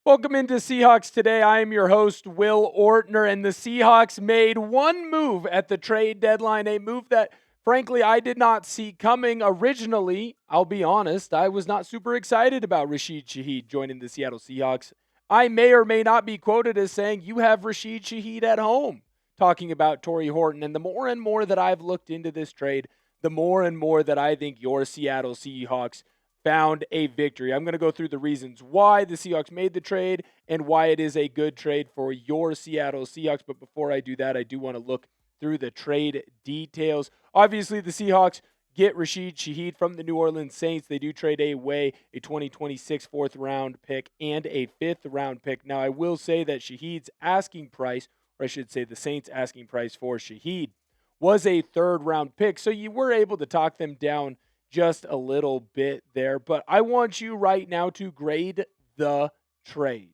Welcome into Seahawks Today. I am your host, Will Ortner, and the Seahawks made one move at the trade deadline, a move that, frankly, I did not see coming originally. I'll be honest, I was not super excited about Rashid Shaheed joining the Seattle Seahawks. I may or may not be quoted as saying, "You have Rashid Shaheed at home," talking about Torrey Horton. And the more and more that I've looked into this trade, the more and more that I think your Seattle Seahawks found a victory. I'm going to go through the reasons why the Seahawks made the trade and why it is a good trade for your Seattle Seahawks. But before I do that, I do want to look through the trade details. Obviously, the Seahawks get Rashid Shaheed from the New Orleans Saints. They do trade away a 2026 fourth-round pick and a fifth-round pick. Now, I will say that Shaheed's asking price, or I should say the Saints' asking price for Shaheed, was a third-round pick. So you were able to talk them down just a little bit there. But I want you right now to grade the trade.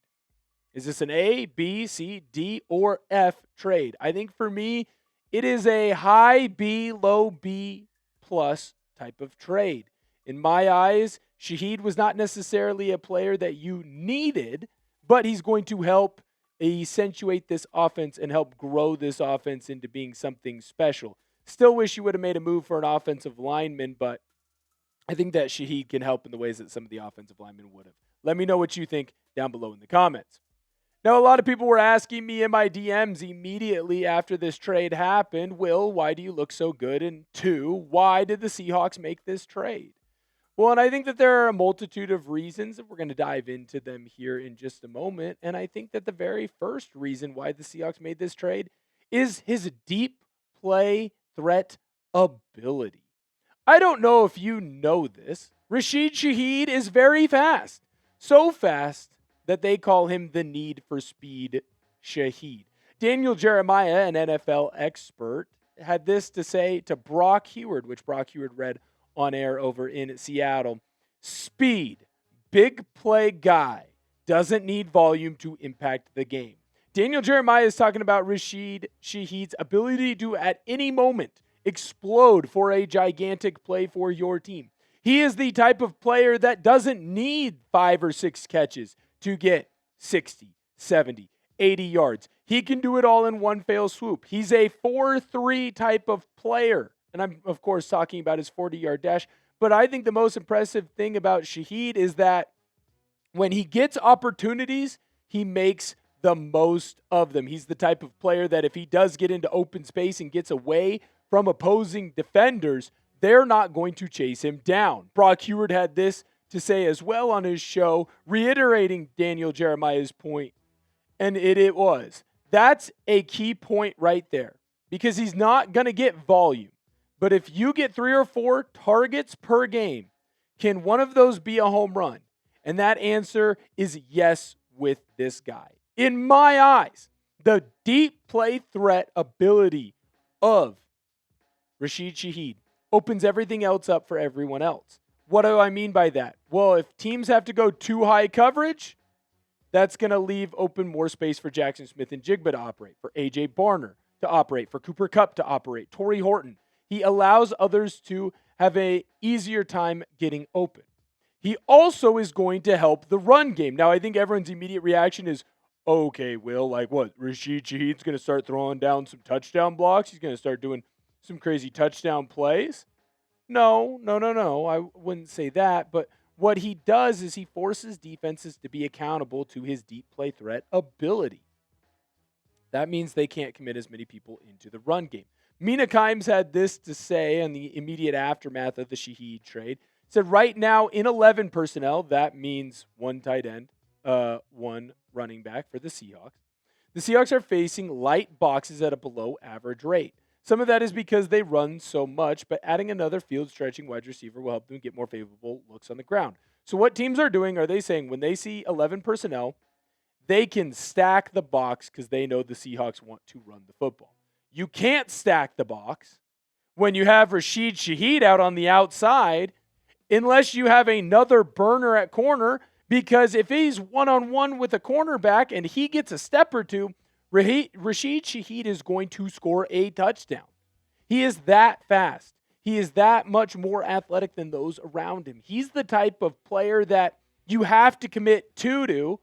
Is this an A, B, C, D, or F trade? I think for me, it is a high B, low B plus type of trade. In my eyes, Shaheed was not necessarily a player that you needed, but he's going to help accentuate this offense and help grow this offense into being something special. Still wish you would have made a move for an offensive lineman, but I think that Shaheed can help in the ways that some of the offensive linemen would have. Let me know what you think down below in the comments. Now, a lot of people were asking me in my DMs immediately after this trade happened, "Will, why do you look so good?" And two, why did the Seahawks make this trade? Well, and I think that there are a multitude of reasons, and we're going to dive into them here in just a moment. And I think that the very first reason why the Seahawks made this trade is his deep play threat ability. I don't know if you know this. Rashid Shaheed is very fast. So fast that they call him the Need for Speed Shaheed. Daniel Jeremiah, an NFL expert, had this to say to Brock Huard, which Brock Huard read on air over in Seattle. "Speed, big play guy, doesn't need volume to impact the game." Daniel Jeremiah is talking about Rashid Shaheed's ability to, at any moment, explode for a gigantic play for your team. He is the type of player that doesn't need 5 or 6 catches to get 60, 70, 80 yards. He can do it all in one fell swoop. He's a 4-3 type of player. And I'm, of course, talking about his 40-yard dash. But I think the most impressive thing about Shaheed is that when he gets opportunities, he makes the most of them. He's the type of player that if he does get into open space and gets away from opposing defenders, they're not going to chase him down. Brock Huard had this to say as well on his show, reiterating Daniel Jeremiah's point, and it was. That's a key point right there because he's not going to get volume. But if you get 3 or 4 targets per game, can one of those be a home run? And that answer is yes with this guy. In my eyes, the deep play threat ability of Rashid Shaheed opens everything else up for everyone else. What do I mean by that? Well, if teams have to go too high coverage, that's going to leave open more space for Jackson Smith and Jigba to operate, for A.J. Barner to operate, for Cooper Kupp to operate, Torrey Horton. He allows others to have an easier time getting open. He also is going to help the run game. Now, I think everyone's immediate reaction is, okay, Will, like what? Rashid Shaheed's going to start throwing down some touchdown blocks? He's going to start doing some crazy touchdown plays? No. I wouldn't say that. But what he does is he forces defenses to be accountable to his deep play threat ability. That means they can't commit as many people into the run game. Mina Kimes had this to say in the immediate aftermath of the Shaheed trade. He said, right now in 11 personnel, that means 1 tight end, 1 running back for the Seahawks. The Seahawks are facing light boxes at a below average rate. Some of that is because they run so much, but adding another field-stretching wide receiver will help them get more favorable looks on the ground. So what teams are doing, are they saying when they see 11 personnel, they can stack the box because they know the Seahawks want to run the football. You can't stack the box when you have Rashid Shaheed out on the outside unless you have another burner at corner, because if he's one-on-one with a cornerback and he gets a step or two, Rashid Shaheed is going to score a touchdown. He is that fast. He is that much more athletic than those around him. He's the type of player that you have to commit to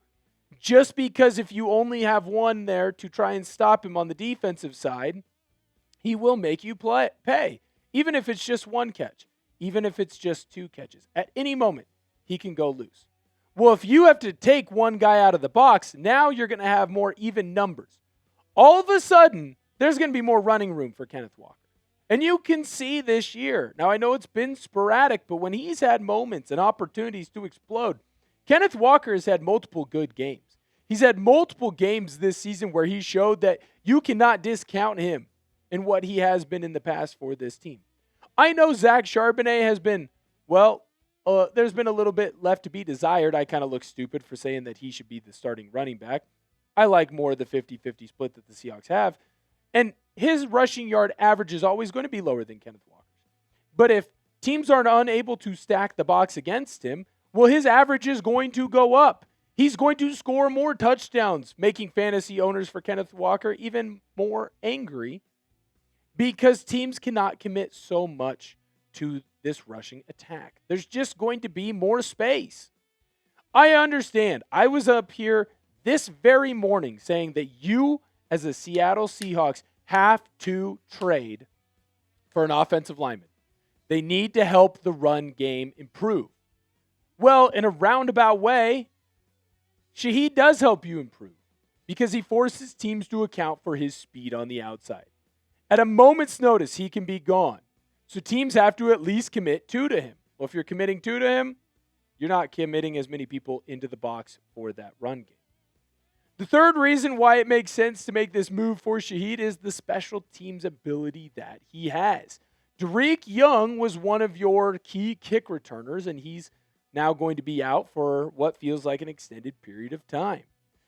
just because if you only have one there to try and stop him on the defensive side, he will make you pay, even if it's just one catch, even if it's just two catches. At any moment, he can go loose. Well, if you have to take one guy out of the box, now you're going to have more even numbers. All of a sudden, there's going to be more running room for Kenneth Walker. And you can see this year. Now, I know it's been sporadic, but when he's had moments and opportunities to explode, Kenneth Walker has had multiple good games. He's had multiple games this season where he showed that you cannot discount him in what he has been in the past for this team. I know Zach Charbonnet has been, there's been a little bit left to be desired. I kind of look stupid for saying that he should be the starting running back. I like more the 50-50 split that the Seahawks have. And his rushing yard average is always going to be lower than Kenneth Walker's. But if teams aren't unable to stack the box against him, well, his average is going to go up. He's going to score more touchdowns, making fantasy owners for Kenneth Walker even more angry because teams cannot commit so much to this rushing attack. There's just going to be more space. I understand. I was up here this very morning saying that you, as the Seattle Seahawks, have to trade for an offensive lineman. They need to help the run game improve. Well, in a roundabout way, Shaheed does help you improve because he forces teams to account for his speed on the outside. At a moment's notice, he can be gone. So teams have to at least commit two to him. Well, if you're committing two to him, you're not committing as many people into the box for that run game. The third reason why it makes sense to make this move for Shaheed is the special teams ability that he has. Derek Young was one of your key kick returners, and he's now going to be out for what feels like an extended period of time.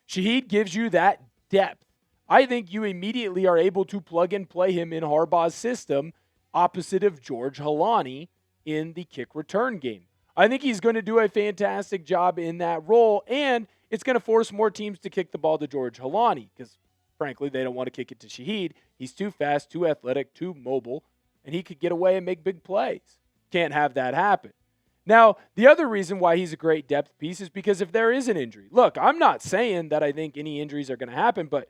Shaheed gives you that depth. I think you immediately are able to plug and play him in Harbaugh's system opposite of George Halani in the kick return game. I think he's going to do a fantastic job in that role, and it's going to force more teams to kick the ball to George Halani because, frankly, they don't want to kick it to Shaheed. He's too fast, too athletic, too mobile, and he could get away and make big plays. Can't have that happen. Now, the other reason why he's a great depth piece is because if there is an injury, look, I'm not saying that I think any injuries are going to happen, but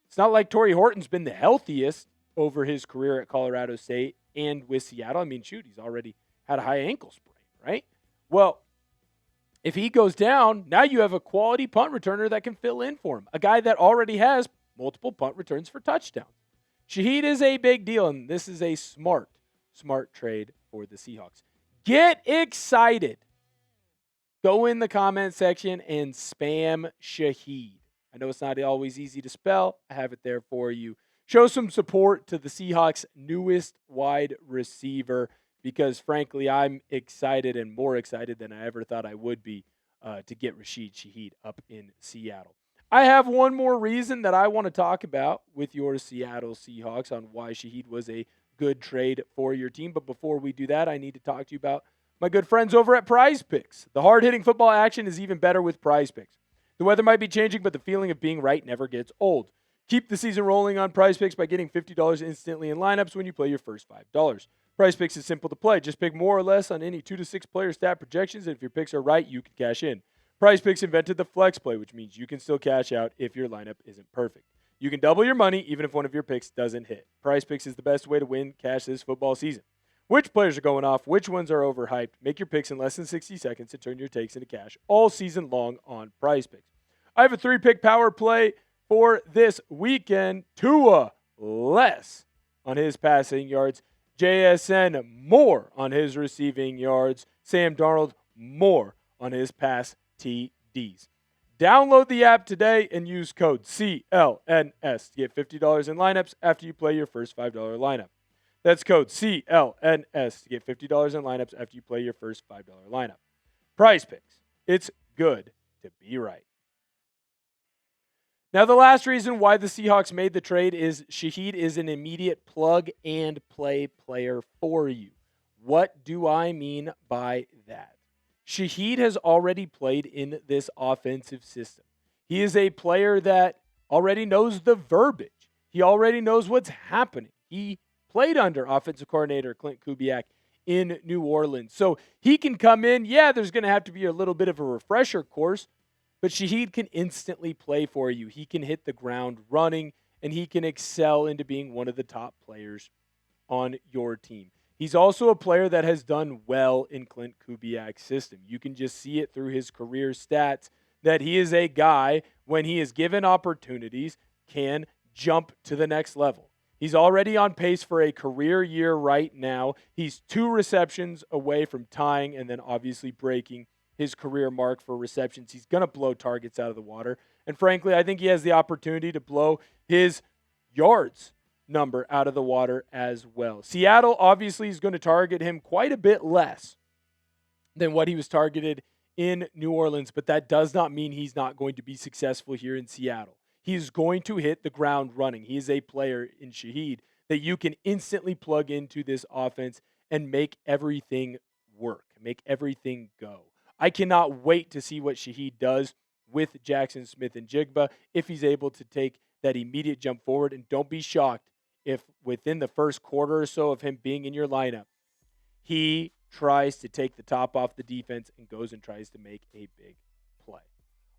it's not like Torrey Horton's been the healthiest over his career at Colorado State and with Seattle. I mean, shoot, he's already had a high ankle sprain, right? Well, if he goes down, now you have a quality punt returner that can fill in for him, a guy that already has multiple punt returns for touchdowns. Shaheed is a big deal, and this is a smart trade for the Seahawks. Get excited. Go in the comment section and spam Shaheed. I know it's not always easy to spell. I have it there for you. Show some support to the Seahawks' newest wide receiver because, frankly, I'm excited and more excited than I ever thought I would be to get Rashid Shaheed up in Seattle. I have one more reason that I want to talk about with your Seattle Seahawks on why Shaheed was a good trade for your team. But before we do that, I need to talk to you about my good friends over at PrizePicks. The hard-hitting football action is even better with PrizePicks. The weather might be changing, but the feeling of being right never gets old. Keep the season rolling on PrizePicks by getting $50 instantly in lineups when you play your first $5. PrizePicks is simple to play. Just pick more or less on any 2 to 6 player stat projections, and if your picks are right, you can cash in. PrizePicks invented the flex play, which means you can still cash out if your lineup isn't perfect. You can double your money even if one of your picks doesn't hit. PrizePicks is the best way to win cash this football season. Which players are going off? Which ones are overhyped? Make your picks in less than 60 seconds to turn your takes into cash all season long on PrizePicks. I have a 3-pick power play for this weekend. Tua, less on his passing yards. JSN, more on his receiving yards. Sam Darnold, more on his pass TDs. Download the app today and use code CLNS to get $50 in lineups after you play your first $5 lineup. That's code CLNS to get $50 in lineups after you play your first $5 lineup. PrizePicks. It's good to be right. Now, the last reason why the Seahawks made the trade is Shaheed is an immediate plug-and-play player for you. What do I mean by that? Shaheed has already played in this offensive system. He is a player that already knows the verbiage. He already knows what's happening. He played under offensive coordinator Clint Kubiak in New Orleans. So he can come in. Yeah, there's going to have to be a little bit of a refresher course, but Shaheed can instantly play for you. He can hit the ground running, and he can excel into being one of the top players on your team. He's also a player that has done well in Clint Kubiak's system. You can just see it through his career stats that he is a guy, when he is given opportunities, can jump to the next level. He's already on pace for a career year right now. He's 2 receptions away from tying and then obviously breaking his career mark for receptions. He's going to blow targets out of the water. And frankly, I think he has the opportunity to blow his yards number out of the water as well. Seattle obviously is going to target him quite a bit less than what he was targeted in New Orleans, but that does not mean he's not going to be successful here in Seattle. He's going to hit the ground running. He is a player in Shaheed that you can instantly plug into this offense and make everything work, make everything go. I cannot wait to see what Shaheed does with Jackson Smith and Jigba if he's able to take that immediate jump forward. And don't be shocked if within the first quarter or so of him being in your lineup, he tries to take the top off the defense and goes and tries to make a big play.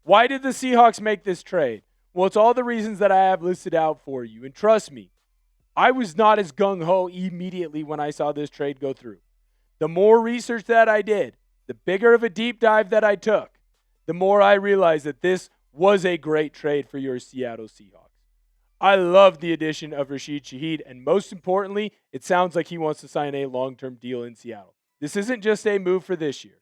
Why did the Seahawks make this trade? Well, it's all the reasons that I have listed out for you. And trust me, I was not as gung-ho immediately when I saw this trade go through. The more research that I did, the bigger of a deep dive that I took, the more I realized that this was a great trade for your Seattle Seahawks. I love the addition of Rashid Shaheed, and most importantly, it sounds like he wants to sign a long-term deal in Seattle. This isn't just a move for this year.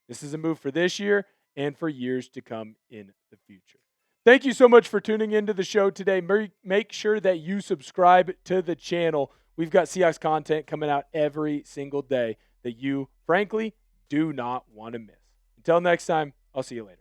This is a move for this year and for years to come in the future. Thank you so much for tuning into the show today. Make sure that you subscribe to the channel. We've got Seahawks content coming out every single day that you, frankly, do not want to miss. Until next time, I'll see you later.